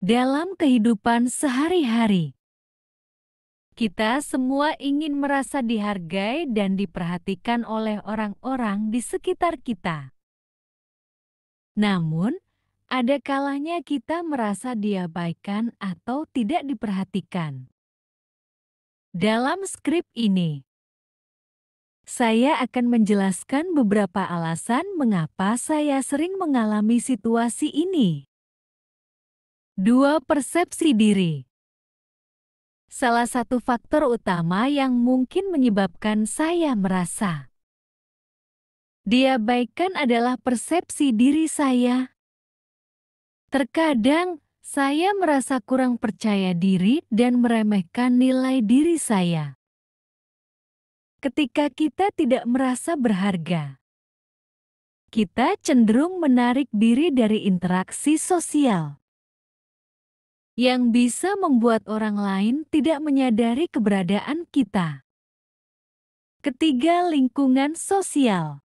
Dalam kehidupan sehari-hari, kita semua ingin merasa dihargai dan diperhatikan oleh orang-orang di sekitar kita. Namun, ada kalanya kita merasa diabaikan atau tidak diperhatikan. Dalam skrip ini, saya akan menjelaskan beberapa alasan mengapa saya sering mengalami situasi ini. 2. Persepsi diri. Salah satu faktor utama yang mungkin menyebabkan saya merasa diabaikan adalah persepsi diri saya. Terkadang, saya merasa kurang percaya diri dan meremehkan nilai diri saya. Ketika kita tidak merasa berharga, kita cenderung menarik diri dari interaksi sosial yang bisa membuat orang lain tidak menyadari keberadaan kita. Ketiga, lingkungan sosial.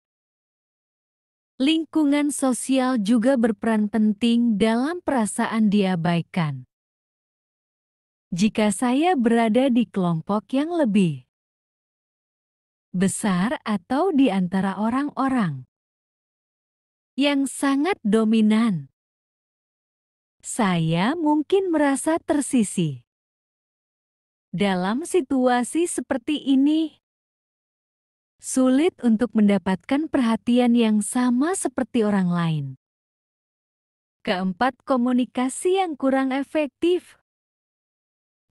Lingkungan sosial juga berperan penting dalam perasaan diabaikan. Jika saya berada di kelompok yang lebih besar atau di antara orang-orang yang sangat dominan, saya mungkin merasa tersisih. Dalam situasi seperti ini, sulit untuk mendapatkan perhatian yang sama seperti orang lain. Keempat, komunikasi yang kurang efektif.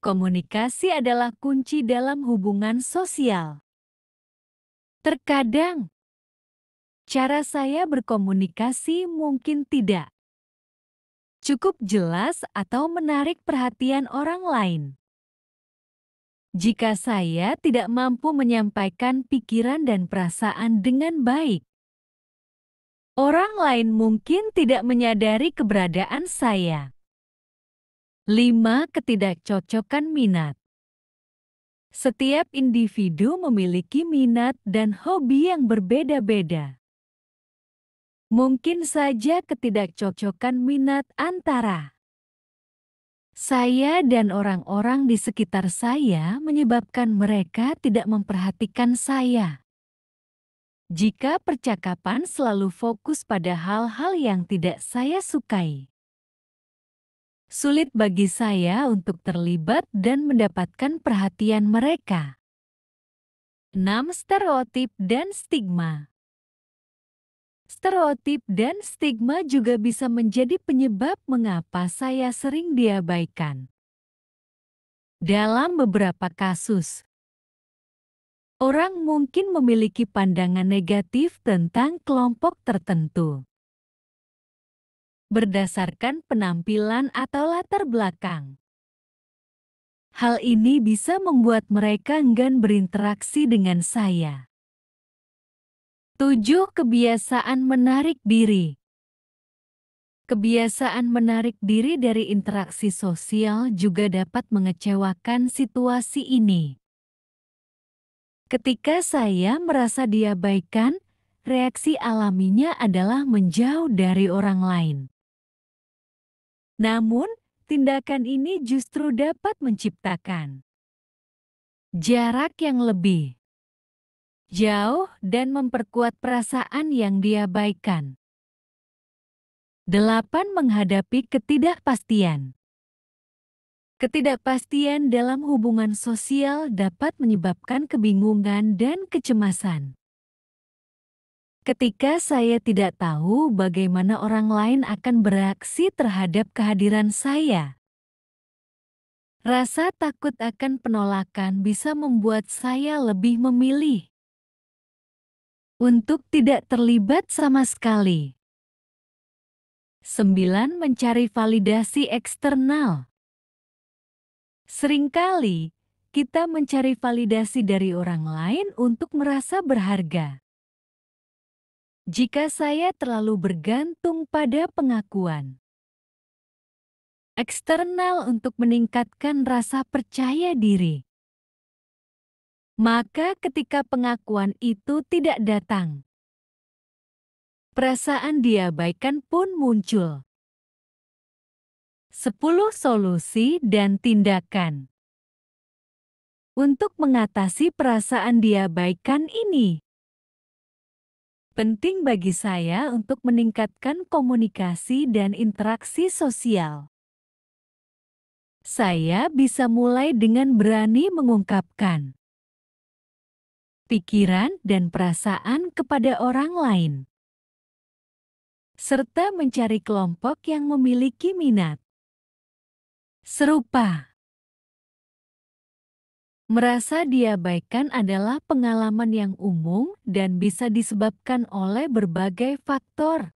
Komunikasi adalah kunci dalam hubungan sosial. Terkadang, cara saya berkomunikasi mungkin tidak cukup jelas atau menarik perhatian orang lain. Jika saya tidak mampu menyampaikan pikiran dan perasaan dengan baik, orang lain mungkin tidak menyadari keberadaan saya. 5. Ketidakcocokan minat. Setiap individu memiliki minat dan hobi yang berbeda-beda. Mungkin saja ketidakcocokan minat antara saya dan orang-orang di sekitar saya menyebabkan mereka tidak memperhatikan saya. Jika percakapan selalu fokus pada hal-hal yang tidak saya sukai, sulit bagi saya untuk terlibat dan mendapatkan perhatian mereka. 6. Stereotip dan stigma. Stereotip dan stigma juga bisa menjadi penyebab mengapa saya sering diabaikan. Dalam beberapa kasus, orang mungkin memiliki pandangan negatif tentang kelompok tertentu berdasarkan penampilan atau latar belakang. Hal ini bisa membuat mereka enggan berinteraksi dengan saya. 7. Kebiasaan menarik diri. Kebiasaan menarik diri dari interaksi sosial juga dapat mengecewakan situasi ini. Ketika saya merasa diabaikan, reaksi alaminya adalah menjauh dari orang lain. Namun, tindakan ini justru dapat menciptakan jarak yang lebih jauh dan memperkuat perasaan yang diabaikan. 8. Menghadapi ketidakpastian. Ketidakpastian dalam hubungan sosial dapat menyebabkan kebingungan dan kecemasan. Ketika saya tidak tahu bagaimana orang lain akan bereaksi terhadap kehadiran saya, rasa takut akan penolakan bisa membuat saya lebih memilih untuk tidak terlibat sama sekali. 9. Mencari validasi eksternal. Seringkali, kita mencari validasi dari orang lain untuk merasa berharga. Jika saya terlalu bergantung pada pengakuan eksternal untuk meningkatkan rasa percaya diri, maka ketika pengakuan itu tidak datang, perasaan diabaikan pun muncul. 10 solusi dan tindakan untuk mengatasi perasaan diabaikan ini. Penting bagi saya untuk meningkatkan komunikasi dan interaksi sosial. Saya bisa mulai dengan berani mengungkapkan pikiran dan perasaan kepada orang lain, serta mencari kelompok yang memiliki minat serupa. Merasa diabaikan adalah pengalaman yang umum dan bisa disebabkan oleh berbagai faktor.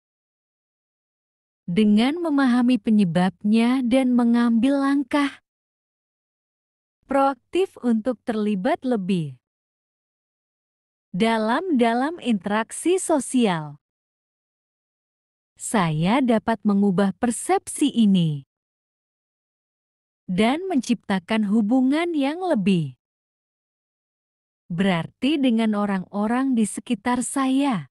Dengan memahami penyebabnya dan mengambil langkah proaktif untuk terlibat lebih dalam interaksi sosial, saya dapat mengubah persepsi ini dan menciptakan hubungan yang lebih berarti dengan orang-orang di sekitar saya.